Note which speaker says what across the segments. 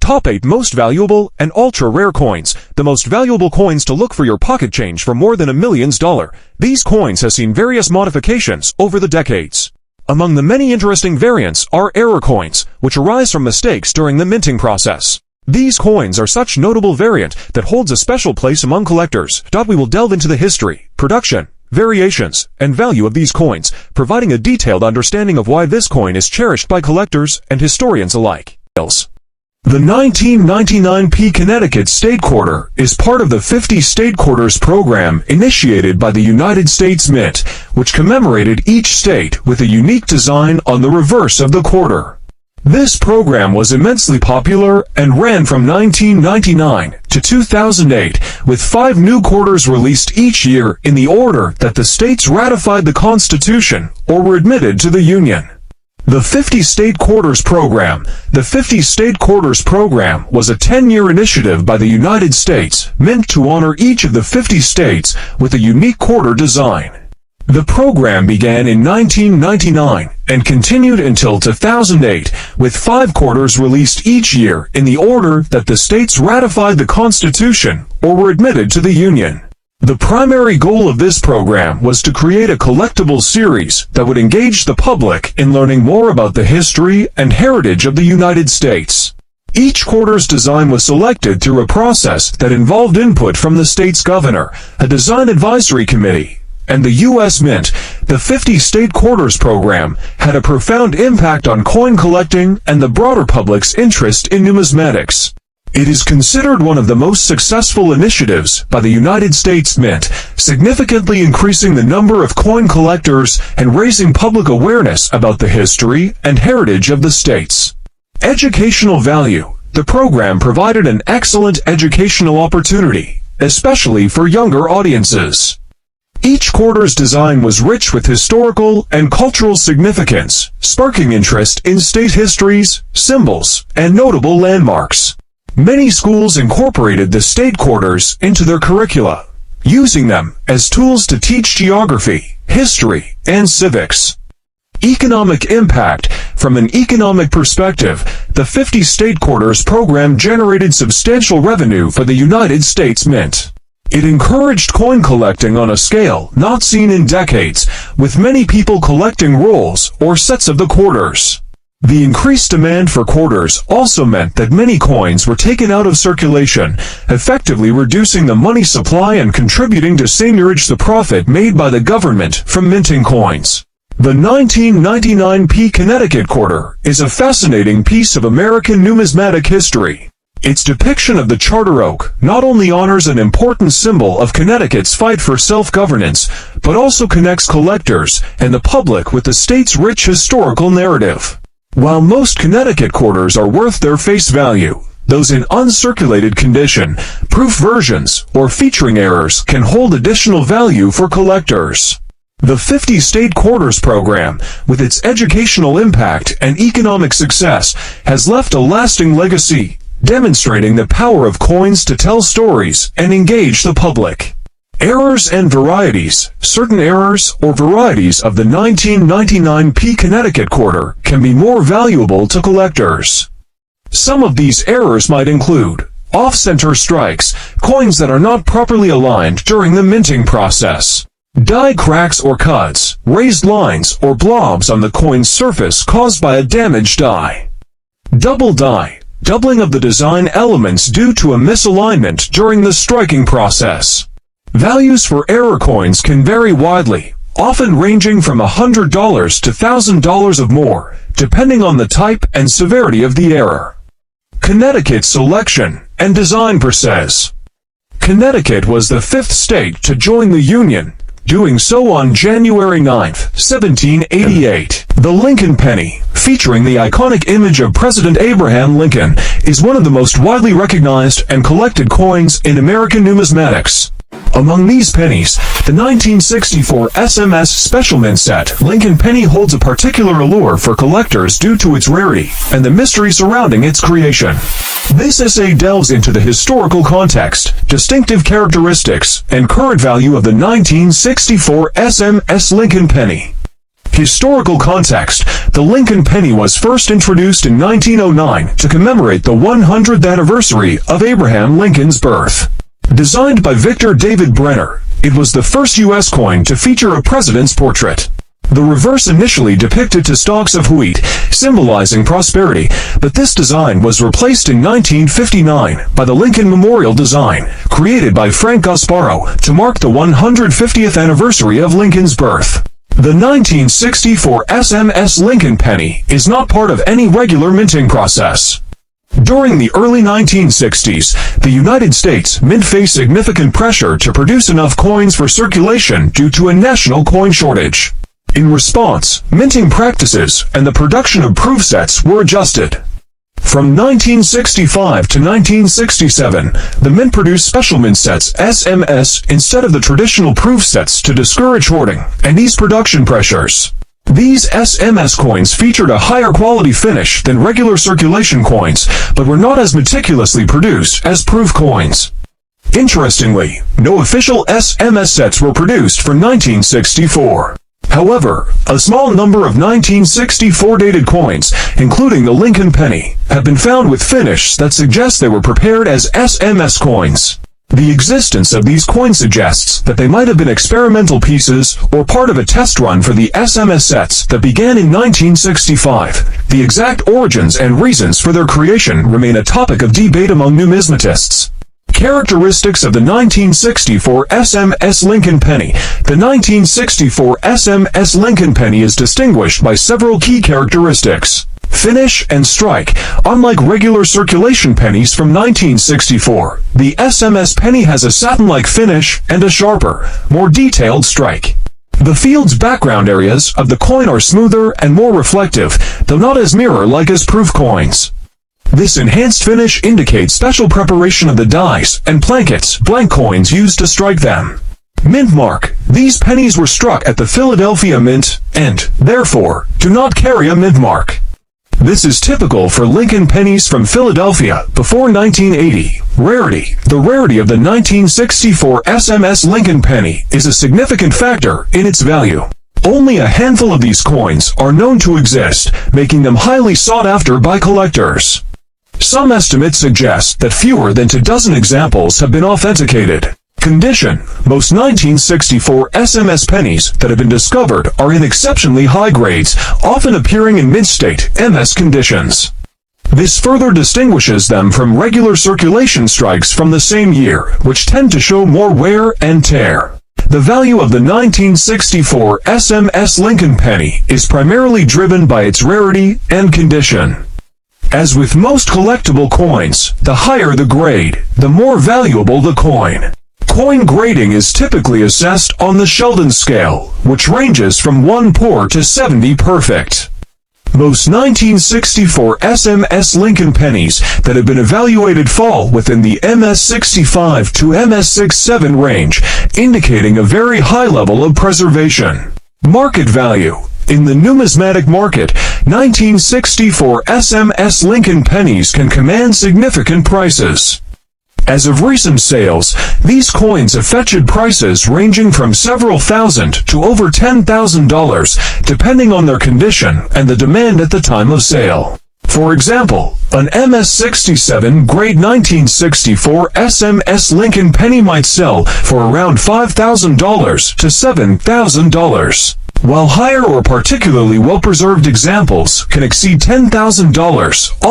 Speaker 1: Top 8 Most Valuable and Ultra-Rare Coins. The most valuable coins to look for your pocket change for more than $1 million. These coins have seen various modifications over the decades. Among the many interesting variants are error coins, which arise from mistakes during the minting process. These coins are such notable variant that holds a special place among collectors. We will delve into the history, production, variations, and value of these coins, providing a detailed understanding of why this coin is cherished by collectors and historians alike. The 1999 Connecticut State Quarter is part of the 50 State Quarters program initiated by the United States Mint, which commemorated each state with a unique design on the reverse of the quarter. This program was immensely popular and ran from 1999 to 2008, with 5 new quarters released each year in the order that the states ratified the Constitution or were admitted to the Union. The 50 State Quarters Program. The 50 State Quarters Program was a 10-year initiative by the United States Mint to honor each of the 50 states with a unique quarter design. The program began in 1999 and continued until 2008, with 5 quarters released each year in the order that the states ratified the Constitution or were admitted to the Union. The primary goal of this program was to create a collectible series that would engage the public in learning more about the history and heritage of the United States. Each quarter's design was selected through a process that involved input from the state's governor, a design advisory committee, and the U.S. Mint. The 50 State Quarters program had a profound impact on coin collecting and the broader public's interest in numismatics. It is considered one of the most successful initiatives by the United States Mint, significantly increasing the number of coin collectors and raising public awareness about the history and heritage of the states. Educational value. The program provided an excellent educational opportunity, especially for younger audiences. Each quarter's design was rich with historical and cultural significance, sparking interest in state histories, symbols, and notable landmarks. Many schools incorporated the state quarters into their curricula, using them as tools to teach geography, history, and civics. Economic impact. From an economic perspective, the 50 State Quarters program generated substantial revenue for the United States Mint. It encouraged coin collecting on a scale not seen in decades, with many people collecting rolls or sets of the quarters. The increased demand for quarters also meant that many coins were taken out of circulation, effectively reducing the money supply and contributing to seigniorage the profit made by the government from minting coins. The 1999 Connecticut Quarter is a fascinating piece of American numismatic history. Its depiction of the Charter Oak not only honors an important symbol of Connecticut's fight for self-governance, but also connects collectors and the public with the state's rich historical narrative. While most Connecticut quarters are worth their face value, those in uncirculated condition, proof versions, or featuring errors can hold additional value for collectors. The 50 State Quarters program, with its educational impact and economic success, has left a lasting legacy, demonstrating the power of coins to tell stories and engage the public. Errors and varieties. Certain errors or varieties of the 1999 Connecticut Quarter can be more valuable to collectors. Some of these errors might include off-center strikes, coins that are not properly aligned during the minting process, die cracks or cuts, raised lines or blobs on the coin's surface caused by a damaged die, double die, doubling of the design elements due to a misalignment during the striking process. Values for error coins can vary widely, often ranging from $100 to $1,000 or more, depending on the type and severity of the error. Connecticut's selection and design process. Connecticut was the 5th state to join the Union, doing so on January 9, 1788. The Lincoln penny, featuring the iconic image of President Abraham Lincoln, is one of the most widely recognized and collected coins in American numismatics. Among these pennies, the 1964 SMS Special Mint Set Lincoln penny holds a particular allure for collectors due to its rarity and the mystery surrounding its creation. This essay delves into the historical context, distinctive characteristics, and current value of the 1964 SMS Lincoln penny. Historical context: the Lincoln penny was first introduced in 1909 to commemorate the 100th anniversary of Abraham Lincoln's birth. Designed by Victor David Brenner, it was the first U.S. coin to feature a president's portrait. The reverse initially depicted two stalks of wheat, symbolizing prosperity, but this design was replaced in 1959 by the Lincoln Memorial design, created by Frank Gasparo to mark the 150th anniversary of Lincoln's birth. The 1964 SMS Lincoln penny is not part of any regular minting process. During the early 1960s, the United States Mint faced significant pressure to produce enough coins for circulation due to a national coin shortage. In response, minting practices and the production of proof sets were adjusted. From 1965 to 1967, the Mint produced special mint sets SMS instead of the traditional proof sets to discourage hoarding and ease production pressures. These SMS coins featured a higher quality finish than regular circulation coins, but were not as meticulously produced as proof coins. Interestingly, no official SMS sets were produced for 1964. However, a small number of 1964 dated coins, including the Lincoln penny, have been found with finish that suggests they were prepared as SMS coins. The existence of these coins suggests that they might have been experimental pieces or part of a test run for the SMS sets that began in 1965. The exact origins and reasons for their creation remain a topic of debate among numismatists. Characteristics of the 1964 SMS Lincoln penny. The 1964 SMS Lincoln penny is distinguished by several key characteristics. Finish and strike. Unlike regular circulation pennies from 1964, the SMS penny has a satin-like finish and a sharper, more detailed strike. The field's background areas of the coin are smoother and more reflective, though not as mirror-like as proof coins. This enhanced finish indicates special preparation of the dies and plankets, blank coins used to strike them. Mint mark. These pennies were struck at the Philadelphia Mint, and, therefore, do not carry a mint mark. This is typical for Lincoln pennies from Philadelphia before 1980. Rarity. The rarity of the 1964 SMS Lincoln penny is a significant factor in its value. Only a handful of these coins are known to exist, making them highly sought after by collectors. Some estimates suggest that fewer than 24 examples have been authenticated. Condition. Most 1964 SMS pennies that have been discovered are in exceptionally high grades, often appearing in mint state MS conditions. This further distinguishes them from regular circulation strikes from the same year, which tend to show more wear and tear. The value of the 1964 SMS Lincoln penny is primarily driven by its rarity and condition. As with most collectible coins, the higher the grade, the more valuable the coin. Coin grading is typically assessed on the Sheldon scale, which ranges from 1 poor to 70 perfect. Most 1964 SMS Lincoln pennies that have been evaluated fall within the MS65 to MS67 range, indicating a very high level of preservation. Market value. In the numismatic market, 1964 SMS Lincoln pennies can command significant prices. As of recent sales, these coins have fetched prices ranging from several thousand to over $10,000, depending on their condition and the demand at the time of sale. For example, an MS67 grade 1964 SMS Lincoln penny might sell for around $5,000 to $7,000. While higher or particularly well-preserved examples can exceed $10,000,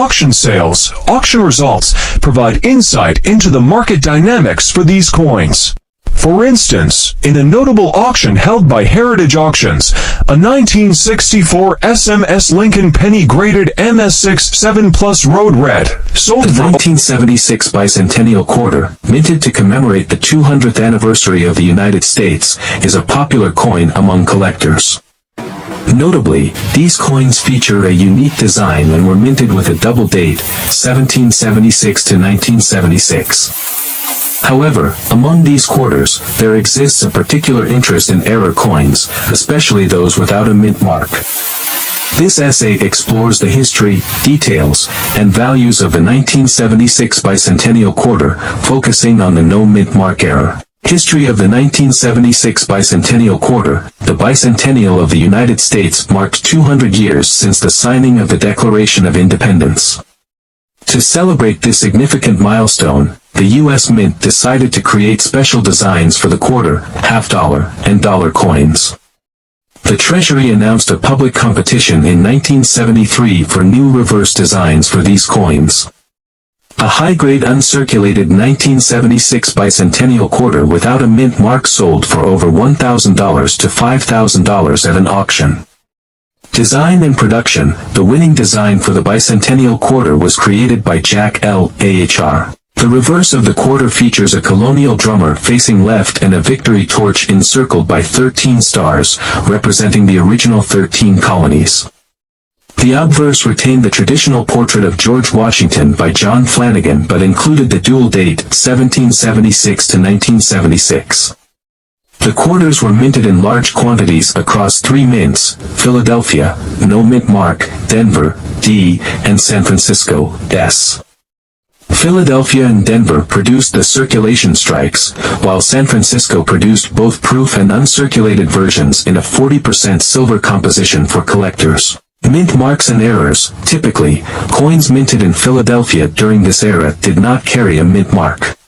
Speaker 1: auction results provide insight into the market dynamics for these coins. For instance, in a notable auction held by Heritage Auctions, a 1964 SMS Lincoln penny graded MS67 Plus Road Red sold for...
Speaker 2: The 1976 Bicentennial quarter, minted to commemorate the 200th anniversary of the United States, is a popular coin among collectors. Notably, these coins feature a unique design and were minted with a double date, 1776 to 1976. However, among these quarters, there exists a particular interest in error coins, especially those without a mint mark. This essay explores the history, details, and values of the 1976 Bicentennial quarter, focusing on the no mint mark error. History of the 1976 Bicentennial Quarter. The Bicentennial of the United States marked 200 years since the signing of the Declaration of Independence. To celebrate this significant milestone, the U.S. Mint decided to create special designs for the quarter, half-dollar, and dollar coins. The Treasury announced a public competition in 1973 for new reverse designs for these coins. A high-grade uncirculated 1976 Bicentennial quarter without a mint mark sold for over $1,000 to $5,000 at an auction. Design and production. The winning design for the Bicentennial quarter was created by Jack L. Ahr. The reverse of the quarter features a colonial drummer facing left and a victory torch encircled by 13 stars, representing the original 13 colonies. The obverse retained the traditional portrait of George Washington by John Flanagan but included the dual date, 1776 to 1976. The quarters were minted in large quantities across 3 mints, Philadelphia, no mint mark, Denver, D, and San Francisco, S. Philadelphia and Denver produced the circulation strikes, while San Francisco produced both proof and uncirculated versions in a 40% silver composition for collectors. Mint marks and errors. Typically, coins minted in Philadelphia during this era did not carry a mint mark.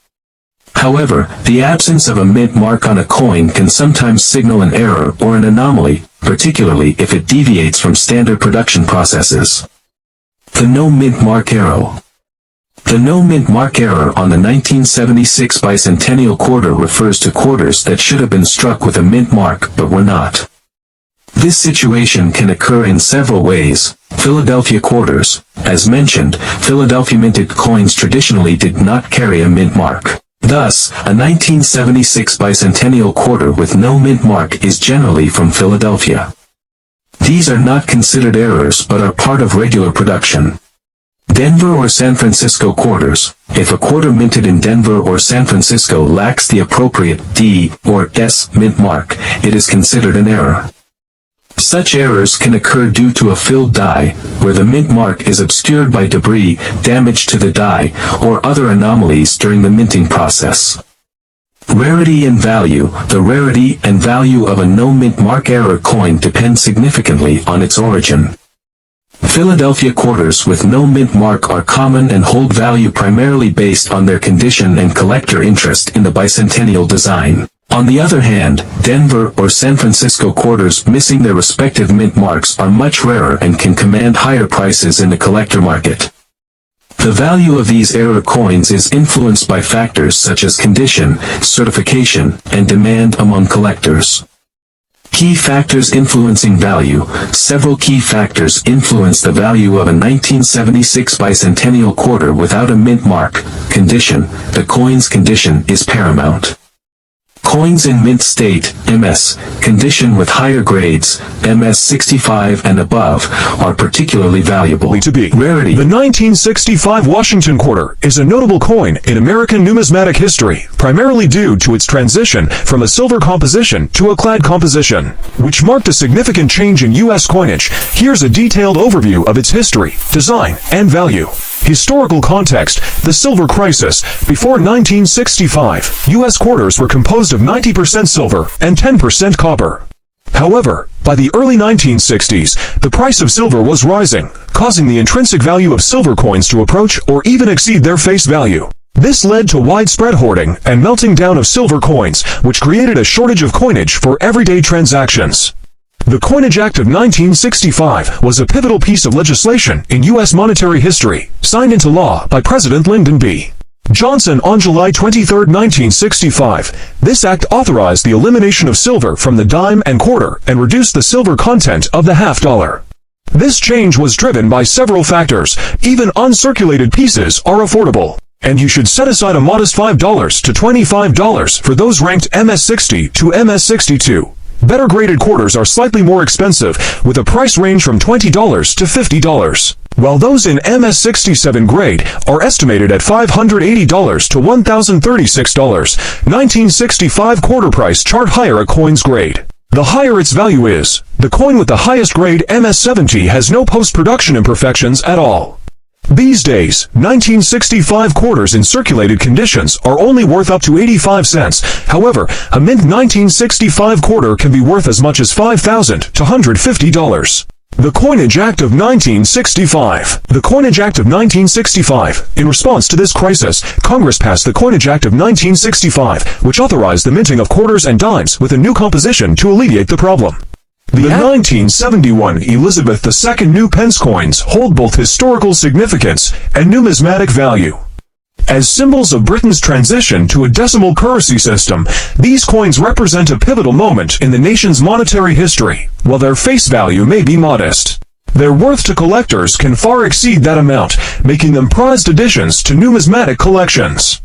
Speaker 2: However, the absence of a mint mark on a coin can sometimes signal an error or an anomaly, particularly if it deviates from standard production processes. The no mint mark error. The no mint mark error on the 1976 Bicentennial quarter refers to quarters that should have been struck with a mint mark but were not. This situation can occur in several ways. Philadelphia quarters. As mentioned, Philadelphia minted coins traditionally did not carry a mint mark. Thus, a 1976 Bicentennial quarter with no mint mark is generally from Philadelphia. These are not considered errors but are part of regular production. Denver or San Francisco quarters. If a quarter minted in Denver or San Francisco lacks the appropriate D or S mint mark, it is considered an error. Such errors can occur due to a filled die, where the mint mark is obscured by debris, damage to the die, or other anomalies during the minting process. Rarity and value. The rarity and value of a no mint mark error coin depend significantly on its origin. Philadelphia quarters with no mint mark are common and hold value primarily based on their condition and collector interest in the bicentennial design. On the other hand, Denver or San Francisco quarters missing their respective mint marks are much rarer and can command higher prices in the collector market. The value of these error coins is influenced by factors such as condition, certification, and demand among collectors. Key factors influencing value. Several key factors influence the value of a 1976 Bicentennial quarter without a mint mark. Condition. The coin's condition is paramount. Coins in mint state, MS, condition with higher grades, MS 65 and above, are particularly valuable. Rarity.
Speaker 1: The 1965 Washington quarter is a notable coin in American numismatic history, primarily due to its transition from a silver composition to a clad composition, which marked a significant change in U.S. coinage. Here's a detailed overview of its history, design, and value. Historical context. The silver crisis. Before 1965, U.S. quarters were composed of 90% silver and 10% copper. However, by the early 1960s, the price of silver was rising, causing the intrinsic value of silver coins to approach or even exceed their face value. This led to widespread hoarding and melting down of silver coins, which created a shortage of coinage for everyday transactions. The Coinage Act of 1965 was a pivotal piece of legislation in U.S. monetary history, signed into law by President Lyndon B. Johnson on July 23, 1965. This act authorized the elimination of silver from the dime and quarter and reduced the silver content of the half-dollar. This change was driven by several factors. Even uncirculated pieces are affordable, and you should set aside a modest $5 to $25 for those ranked MS60 to MS62. Better graded quarters are slightly more expensive, with a price range from $20 to $50, while those in MS67 grade are estimated at $580 to $1,036. 1965 quarter price chart. Higher a coin's grade, the higher its value is. The coin with the highest grade, MS70, has no post-production imperfections at all. These days, 1965 quarters in circulated conditions are only worth up to 85 cents. However, a mint 1965 quarter can be worth as much as $5,000 to $150. The Coinage Act of 1965. The Coinage Act of 1965. In response to this crisis, Congress passed the Coinage Act of 1965, which authorized the minting of quarters and dimes with a new composition to alleviate the problem. The 1971 Elizabeth II new pence coins hold both historical significance and numismatic value. As symbols of Britain's transition to a decimal currency system, these coins represent a pivotal moment in the nation's monetary history, while their face value may be modest. Their worth to collectors can far exceed that amount, making them prized additions to numismatic collections.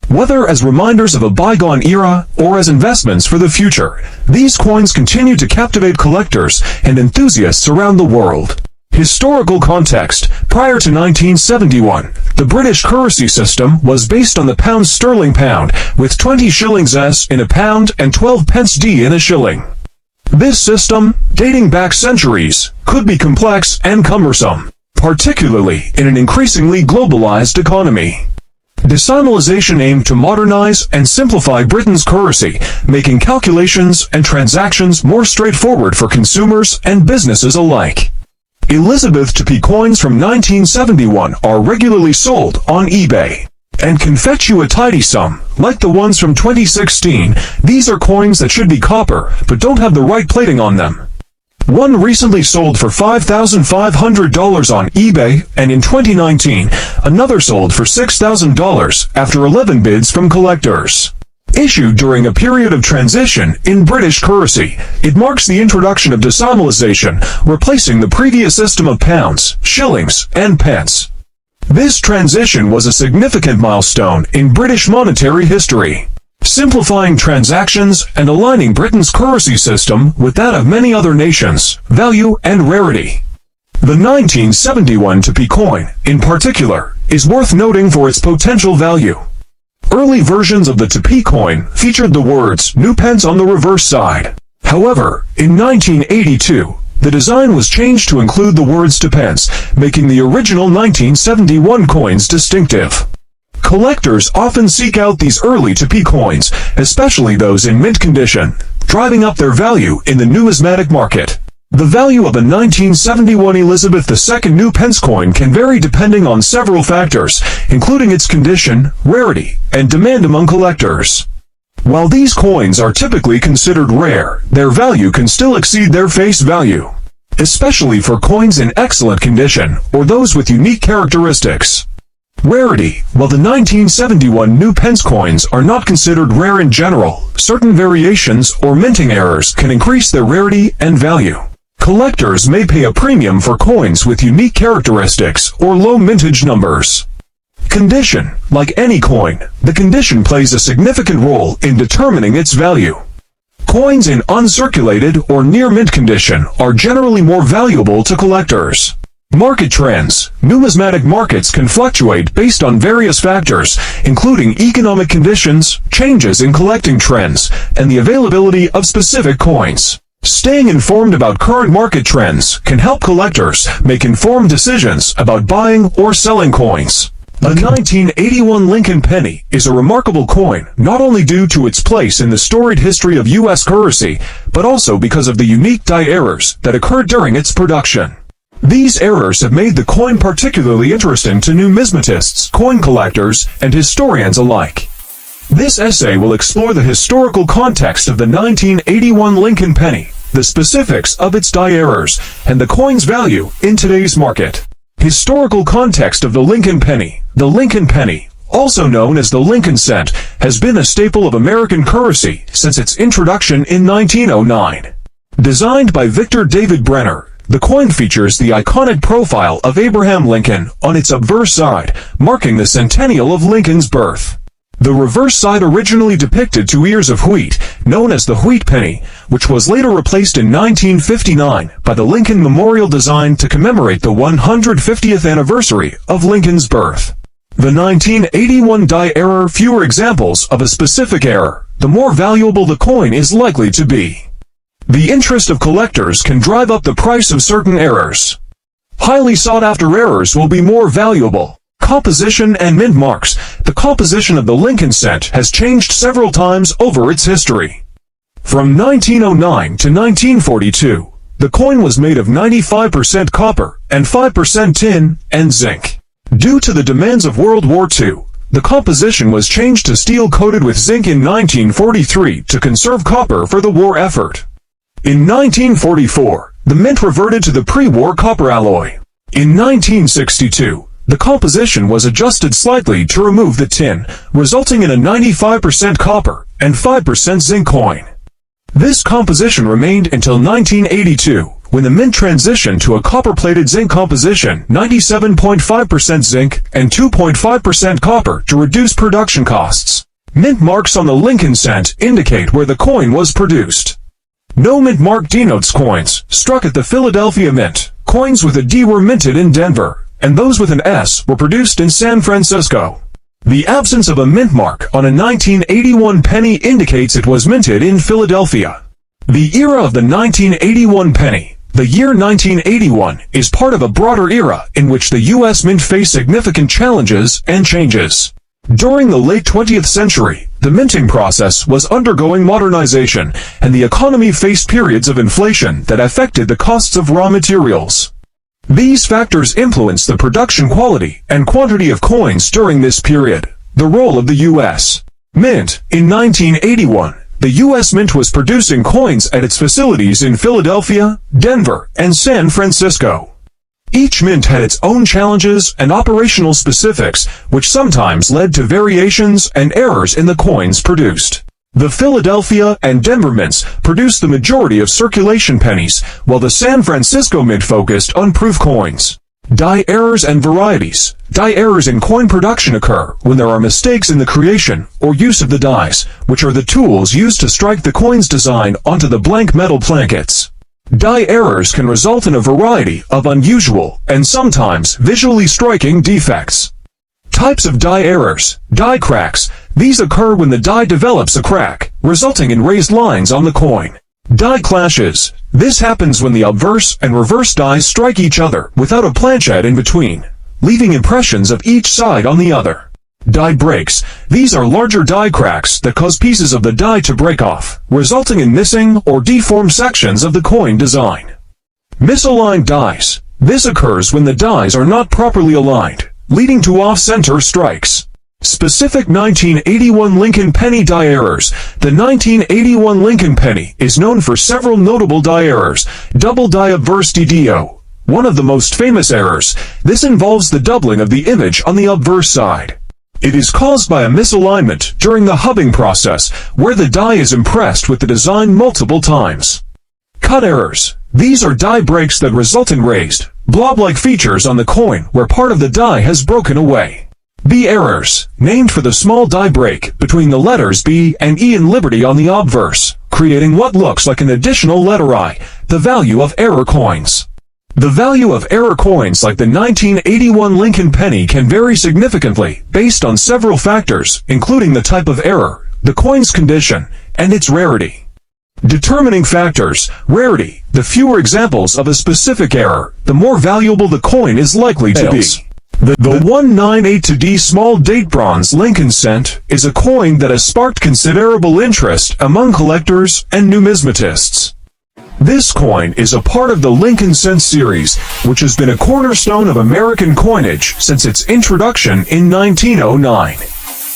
Speaker 1: Whether as reminders of a bygone era or as investments for the future, these coins continue to captivate collectors and enthusiasts around the world. Historical context. Prior to 1971, the British currency system was based on the pound sterling pound, with 20 shillings S in a pound and 12 pence D in a shilling. This system, dating back centuries, could be complex and cumbersome, particularly in an increasingly globalized economy. Decimalization aimed to modernize and simplify Britain's currency, making calculations and transactions more straightforward for consumers and businesses alike. Elizabeth II coins from 1971 are regularly sold on eBay and can fetch you a tidy sum. Like the ones from 2016, these are coins that should be copper but don't have the right plating on them. One recently sold for $5,500 on eBay, and in 2019, another sold for $6,000 after 11 bids from collectors. Issued during a period of transition in British currency, it marks the introduction of decimalization, replacing the previous system of pounds, shillings, and pence. This transition was a significant milestone in British monetary history, simplifying transactions and aligning Britain's currency system with that of many other nations, value and rarity. The 1971 2p coin, in particular, is worth noting for its potential value. Early versions of the 2p coin featured the words "New Pence" on the reverse side. However, in 1982, the design was changed to include the words "to pence," making the original 1971 coins distinctive. Collectors often seek out these early 2p coins, especially those in mint condition, driving up their value in the numismatic market. The value of a 1971 Elizabeth II new pence coin can vary depending on several factors, including its condition, rarity, and demand among collectors. While these coins are typically considered rare, their value can still exceed their face value, especially for coins in excellent condition or those with unique characteristics. Rarity. While the 1971 new pence coins are not considered rare in general, certain variations or minting errors can increase their rarity and value. Collectors may pay a premium for coins with unique characteristics or low mintage numbers. Condition. Like any coin, the condition plays a significant role in determining its value. Coins in uncirculated or near mint condition are generally more valuable to collectors. Market trends. Numismatic markets can fluctuate based on various factors, including economic conditions, changes in collecting trends, and the availability of specific coins. Staying informed about current market trends can help collectors make informed decisions about buying or selling coins. The 1981 Lincoln penny is a remarkable coin, not only due to its place in the storied history of U.S. currency, but also because of the unique die errors that occurred during its production. These errors have made the coin particularly interesting to numismatists, coin collectors, and historians alike. This essay will explore the historical context of the 1981 Lincoln penny, the specifics of its die errors, and the coin's value in today's market. Historical context of the Lincoln penny. The Lincoln penny, also known as the Lincoln cent, has been a staple of American currency since its introduction in 1909. Designed by Victor David Brenner, the coin features the iconic profile of Abraham Lincoln on its obverse side, marking the centennial of Lincoln's birth. The reverse side originally depicted 2 ears of wheat, known as the wheat penny, which was later replaced in 1959 by the Lincoln Memorial design to commemorate the 150th anniversary of Lincoln's birth. The 1981 die error. Fewer examples of a specific error, the more valuable the coin is likely to be. The interest of collectors can drive up the price of certain errors. Highly sought-after errors will be more valuable. Composition and mint marks. The composition of the Lincoln cent has changed several times over its history. From 1909 to 1942, the coin was made of 95% copper and 5% tin and zinc. Due to the demands of World War II, the composition was changed to steel coated with zinc in 1943 to conserve copper for the war effort. In 1944, the mint reverted to the pre-war copper alloy. In 1962, the composition was adjusted slightly to remove the tin, resulting in a 95% copper and 5% zinc coin. This composition remained until 1982, when the mint transitioned to a copper-plated zinc composition, 97.5% zinc and 2.5% copper, to reduce production costs. Mint marks on the Lincoln cent indicate where the coin was produced. No mint mark denotes coins struck at the Philadelphia Mint. Coins with a D were minted in Denver, and those with an S were produced in San Francisco. The absence of a mint mark on a 1981 penny indicates it was minted in Philadelphia. The era of the 1981 penny, the year 1981, is part of a broader era in which the U.S. Mint faced significant challenges and changes. During the late 20th century, the minting process was undergoing modernization, and the economy faced periods of inflation that affected the costs of raw materials. These factors influenced the production quality and quantity of coins during this period. The role of the U.S. Mint. In 1981, the U.S. Mint was producing coins at its facilities in Philadelphia, Denver, and San Francisco. Each mint had its own challenges and operational specifics, which sometimes led to variations and errors in the coins produced. The Philadelphia and Denver mints produced the majority of circulation pennies, while the San Francisco Mint focused on proof coins. Die errors and varieties. Die errors in coin production occur when there are mistakes in the creation or use of the dies, which are the tools used to strike the coin's design onto the blank metal plankets. Die errors can result in a variety of unusual and sometimes visually striking defects. Types of die errors. Die cracks. These occur when the die develops a crack, resulting in raised lines on the coin. Die clashes. This happens when the obverse and reverse dies strike each other without a planchet in between, leaving impressions of each side on the other. Die breaks. These are larger die cracks that cause pieces of the die to break off, resulting in missing or deformed sections of the coin design. Misaligned dies. This occurs when the dies are not properly aligned, leading to off-center strikes. Specific 1981 Lincoln penny die errors. The 1981 Lincoln penny is known for several notable die errors. Double die obverse DDO. One of the most famous errors. This involves the doubling of the image on the obverse side. It is caused by a misalignment during the hubbing process, where the die is impressed with the design multiple times. Cut errors. These are die breaks that result in raised, blob-like features on the coin where part of the die has broken away. B errors, named for the small die break between the letters B and E in Liberty on the obverse, creating what looks like an additional letter I, the value of error coins. The value of error coins like the 1981 Lincoln penny can vary significantly based on several factors, including the type of error, the coin's condition, and its rarity. Determining factors. Rarity. The fewer examples of a specific error, the more valuable the coin is likely to be. The 198D small date bronze Lincoln cent is a coin that has sparked considerable interest among collectors and numismatists. This coin is a part of the Lincoln cent series, which has been a cornerstone of American coinage since its introduction in 1909.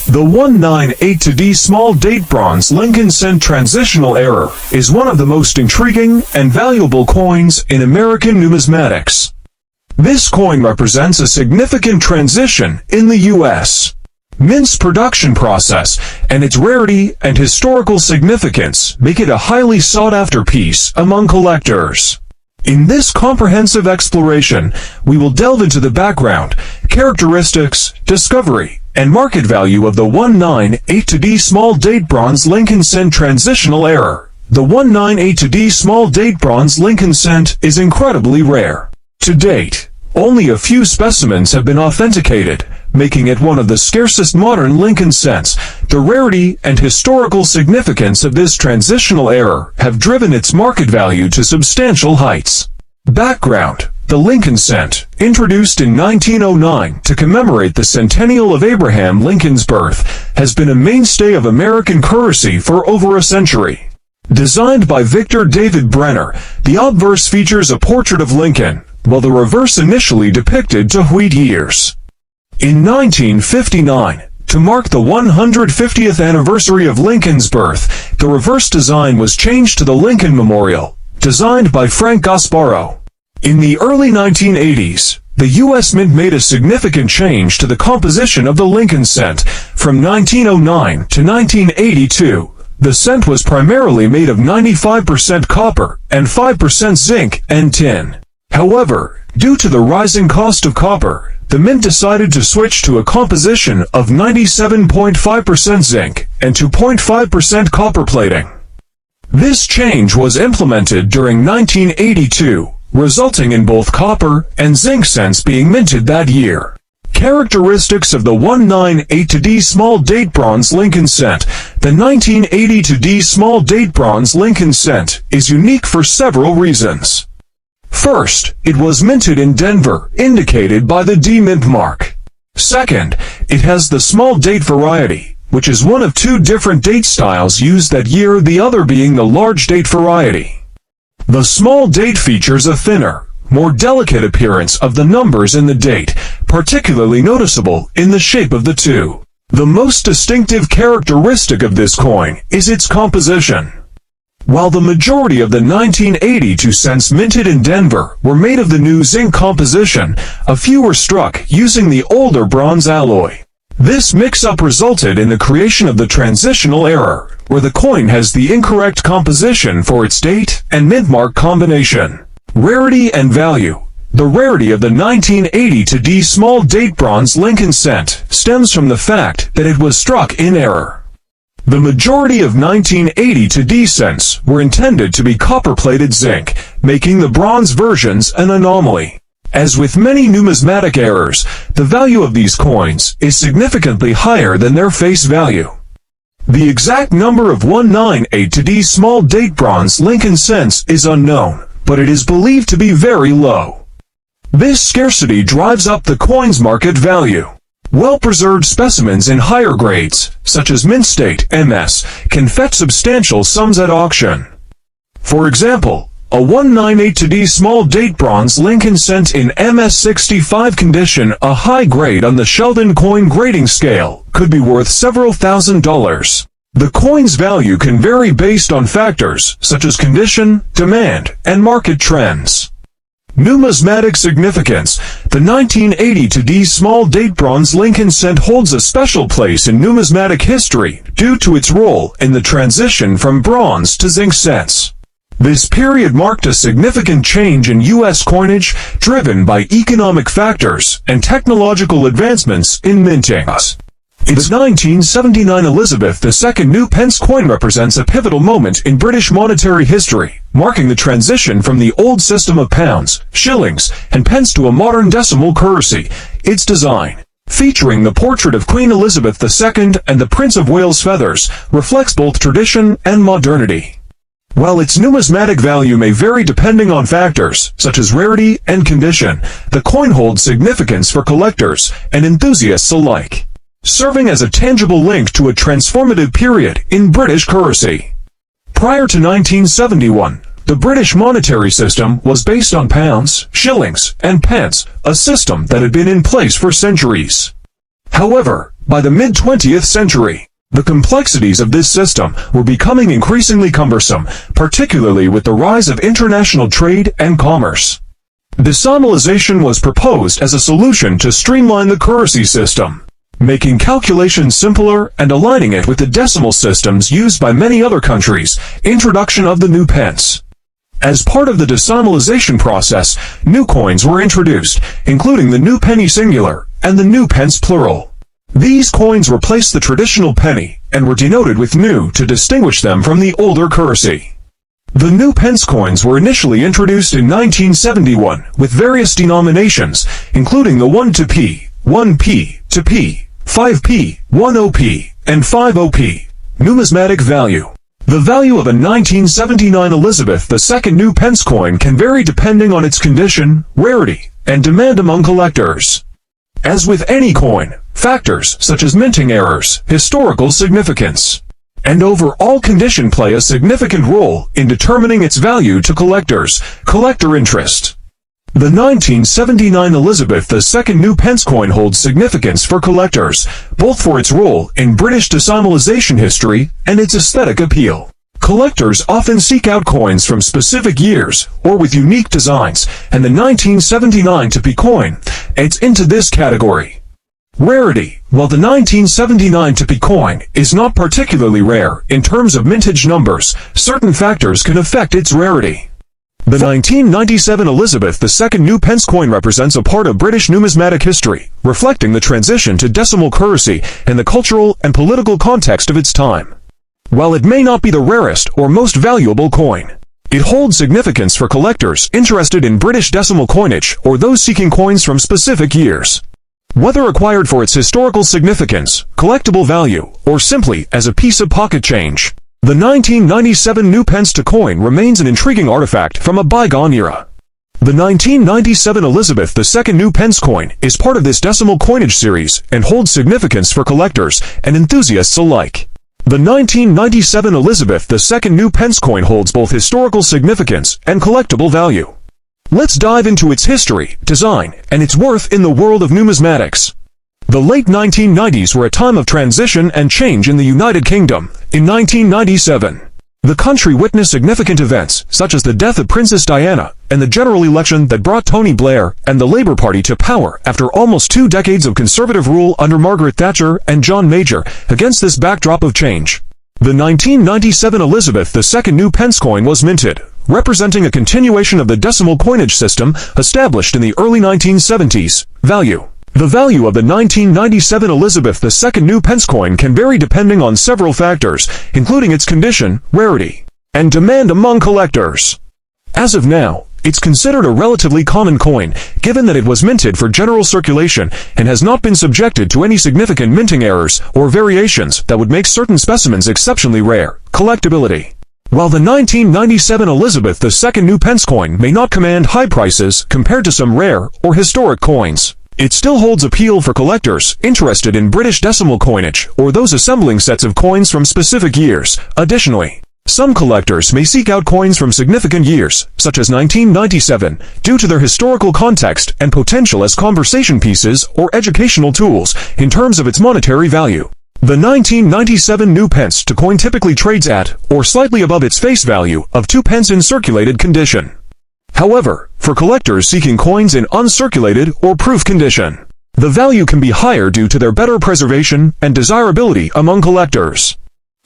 Speaker 1: The 198D small date bronze Lincoln cent transitional error is one of the most intriguing and valuable coins in American numismatics. This coin represents a significant transition in the U.S. Mint's production process, and its rarity and historical significance make it a highly sought-after piece among collectors. In this comprehensive exploration, we will delve into the background, characteristics, discovery, and market value of the 198D small date bronze Lincoln cent transitional error. The 198D small date bronze Lincoln cent is incredibly rare. To date, only a few specimens have been authenticated, making it one of the scarcest modern Lincoln cents. The rarity and historical significance of this transitional error have driven its market value to substantial heights. Background. The Lincoln cent, introduced in 1909 to commemorate the centennial of Abraham Lincoln's birth, has been a mainstay of American currency for over a century. Designed by Victor David Brenner, the obverse features a portrait of Lincoln, while the reverse initially depicted de Witt years. In 1959, to mark the 150th anniversary of Lincoln's birth, the reverse design was changed to the Lincoln Memorial, designed by Frank Gasparo. In the early 1980s, the U.S. Mint made a significant change to the composition of the Lincoln cent. From 1909 to 1982, the cent was primarily made of 95% copper and 5% zinc and tin. However, due to the rising cost of copper, the Mint decided to switch to a composition of 97.5% zinc and 2.5% copper plating. This change was implemented during 1982, resulting in both copper and zinc cents being minted that year. Characteristics of the 1982D small date bronze Lincoln cent. The 1982D small date bronze Lincoln cent is unique for several reasons. First, it was minted in Denver, indicated by the D mint mark. Second, it has the small date variety, which is one of two different date styles used that year, the other being the large date variety. The small date features a thinner, more delicate appearance of the numbers in the date, particularly noticeable in the shape of the two. The most distinctive characteristic of this coin is its composition. While the majority of the 1982 cents minted in Denver were made of the new zinc composition, a few were struck using the older bronze alloy. This mix-up resulted in the creation of the transitional error, where the coin has the incorrect composition for its date and mint mark combination. Rarity and value. The rarity of the 1982D small date bronze Lincoln cent stems from the fact that it was struck in error. The majority of 1982D cents were intended to be copper-plated zinc, making the bronze versions an anomaly. As with many numismatic errors, the value of these coins is significantly higher than their face value. The exact number of 1982D small date bronze Lincoln cents is unknown, but it is believed to be very low. This scarcity drives up the coin's market value. Well-preserved specimens in higher grades, such as mint state MS, can fetch substantial sums at auction. For example, a 1982D small date bronze Lincoln cent in MS65 condition, a high grade on the Sheldon coin grading scale, could be worth several $1,000s. The coin's value can vary based on factors such as condition, demand, and market trends. Numismatic significance. The 1982D small date bronze Lincoln cent holds a special place in numismatic history due to its role in the transition from bronze to zinc cents. This period marked a significant change in U.S. coinage, driven by economic factors and technological advancements in minting. Its 1979 Elizabeth II new pence coin represents a pivotal moment in British monetary history, marking the transition from the old system of pounds, shillings, and pence to a modern decimal currency. Its design, featuring the portrait of Queen Elizabeth II and the Prince of Wales feathers, reflects both tradition and modernity. While its numismatic value may vary depending on factors, such as rarity and condition, the coin holds significance for collectors and enthusiasts alike, serving as a tangible link to a transformative period in British currency. Prior to 1971, the British monetary system was based on pounds, shillings, and pence, a system that had been in place for centuries. However, by the mid-20th century, the complexities of this system were becoming increasingly cumbersome, particularly with the rise of international trade and commerce. Decimalization was proposed as a solution to streamline the currency system, making calculations simpler and aligning it with the decimal systems used by many other countries. Introduction of the new pence. As part of the decimalization process, new coins were introduced, including the new penny singular and the new pence plural. These coins replaced the traditional penny and were denoted with new to distinguish them from the older currency. The new pence coins were initially introduced in 1971 with various denominations, including the 1p, 1p, 2p, 5p, 10p, and 50p. Numismatic value. The value of a 1979 Elizabeth II new pence coin can vary depending on its condition, rarity, and demand among collectors. As with any coin, factors such as minting errors, historical significance, and overall condition play a significant role in determining its value to collectors. Collector interest. The 1979 Elizabeth II new pence coin holds significance for collectors, both for its role in British decimalization history and its aesthetic appeal. Collectors often seek out coins from specific years or with unique designs, and the 1979 2p coin adds into this category. Rarity. While the 1979 2p coin is not particularly rare in terms of mintage numbers, certain factors can affect its rarity. The 1997 Elizabeth II new pence coin represents a part of British numismatic history, reflecting the transition to decimal currency and the cultural and political context of its time. While it may not be the rarest or most valuable coin, it holds significance for collectors interested in British decimal coinage or those seeking coins from specific years. Whether acquired for its historical significance, collectible value, or simply as a piece of pocket change, the 1997 new pence to coin remains an intriguing artifact from a bygone era. The 1997 Elizabeth II new pence coin is part of this decimal coinage series and holds significance for collectors and enthusiasts alike. The 1997 Elizabeth II new pence coin holds both historical significance and collectible value. Let's dive into its history, design, and its worth in the world of numismatics. The late 1990s were a time of transition and change in the United Kingdom. In 1997, the country witnessed significant events such as the death of Princess Diana and the general election that brought Tony Blair and the Labour Party to power after almost 2 decades of conservative rule under Margaret Thatcher and John Major. Against this backdrop of change, the 1997 Elizabeth II new pence coin was minted, representing a continuation of the decimal coinage system established in the early 1970s. Value. The value of the 1997 Elizabeth II new pence coin can vary depending on several factors, including its condition, rarity, and demand among collectors. As of now, it's considered a relatively common coin, given that it was minted for general circulation and has not been subjected to any significant minting errors or variations that would make certain specimens exceptionally rare. Collectability. While the 1997 Elizabeth II new pence coin may not command high prices compared to some rare or historic coins, it still holds appeal for collectors interested in British decimal coinage or those assembling sets of coins from specific years. Additionally, some collectors may seek out coins from significant years, such as 1997, due to their historical context and potential as conversation pieces or educational tools in terms of its monetary value. The 1997 new pence to coin typically trades at or slightly above its face value of 2 pence in circulated condition. However, for collectors seeking coins in uncirculated or proof condition, the value can be higher due to their better preservation and desirability among collectors.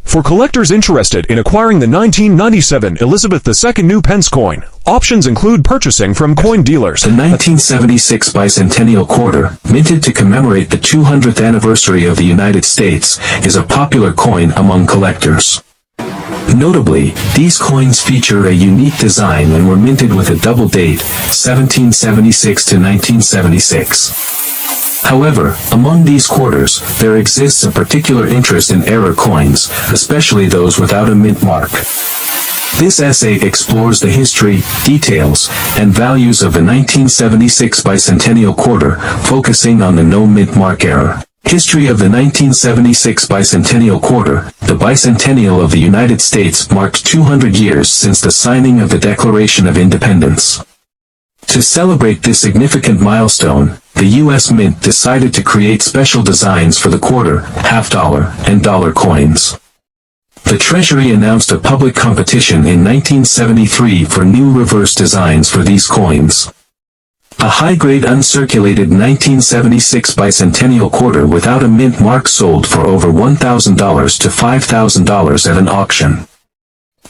Speaker 1: For collectors interested in acquiring the 1997 Elizabeth II new pence coin, options include purchasing from coin dealers.
Speaker 2: The 1976 Bicentennial quarter, minted to commemorate the 200th anniversary of the United States, is a popular coin among collectors. Notably, these coins feature a unique design and were minted with a double date, 1776 to 1976. However, among these quarters, there exists a particular interest in error coins, especially those without a mint mark. This essay explores the history, details, and values of the 1976 Bicentennial quarter, focusing on the no mint mark error. History of the 1976 Bicentennial quarter. The Bicentennial of the United States marked 200 years since the signing of the Declaration of Independence. To celebrate this significant milestone, the U.S. Mint decided to create special designs for the quarter, half-dollar, and dollar coins. The Treasury announced a public competition in 1973 for new reverse designs for these coins. A high-grade uncirculated 1976 Bicentennial quarter without a mint mark sold for over $1,000 to $5,000 at an auction.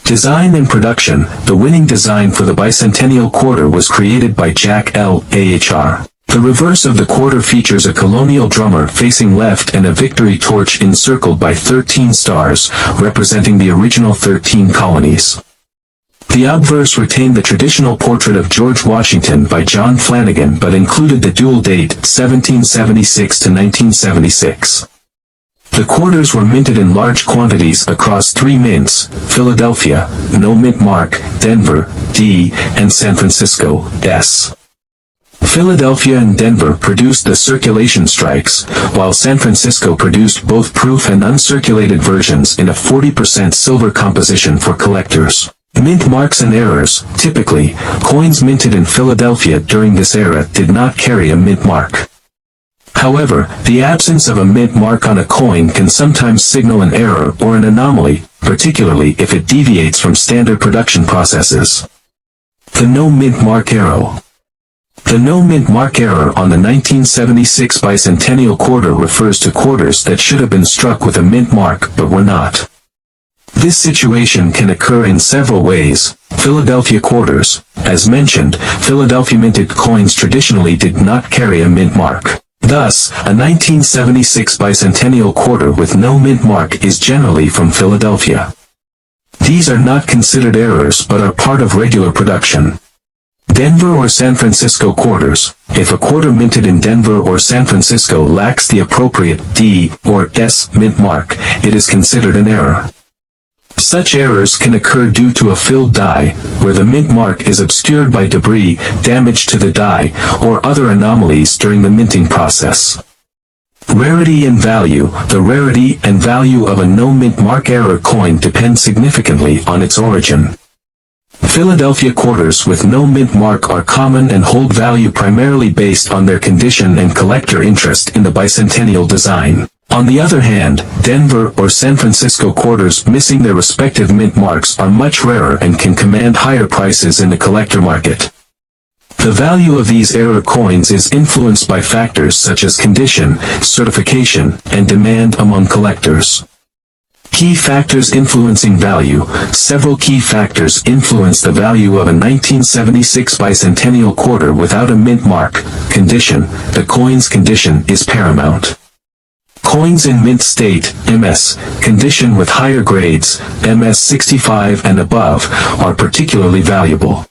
Speaker 2: Design and production. The winning design for the Bicentennial quarter was created by Jack L. Ahr. The reverse of the quarter features a colonial drummer facing left and a victory torch encircled by 13 stars, representing the original 13 colonies. The obverse retained the traditional portrait of George Washington by John Flanagan but included the dual date, 1776 to 1976. The quarters were minted in large quantities across 3 mints: Philadelphia, no mint mark; Denver, D; and San Francisco, S. Philadelphia and Denver produced the circulation strikes, while San Francisco produced both proof and uncirculated versions in a 40% silver composition for collectors. Mint marks and errors. Typically, coins minted in Philadelphia during this era did not carry a mint mark. However, the absence of a mint mark on a coin can sometimes signal an error or an anomaly, particularly if it deviates from standard production processes. The no mint mark error. The no mint mark error on the 1976 Bicentennial quarter refers to quarters that should have been struck with a mint mark but were not. This situation can occur in several ways. Philadelphia quarters. As mentioned, Philadelphia minted coins traditionally did not carry a mint mark. Thus, a 1976 Bicentennial quarter with no mint mark is generally from Philadelphia. These are not considered errors but are part of regular production. Denver or San Francisco quarters. If a quarter minted in Denver or San Francisco lacks the appropriate D or S mint mark, it is considered an error. Such errors can occur due to a filled die, where the mint mark is obscured by debris, damage to the die, or other anomalies during the minting process. Rarity and value. The rarity and value of a no mint mark error coin depend significantly on its origin. Philadelphia quarters with no mint mark are common and hold value primarily based on their condition and collector interest in the bicentennial design. On the other hand, Denver or San Francisco quarters missing their respective mint marks are much rarer and can command higher prices in the collector market. The value of these error coins is influenced by factors such as condition, certification, and demand among collectors. Key factors influencing value. Several key factors influence the value of a 1976 Bicentennial quarter without a mint mark. Condition. The coin's condition is paramount. Coins in mint state, MS, condition with higher grades, MS 65 and above, are particularly valuable.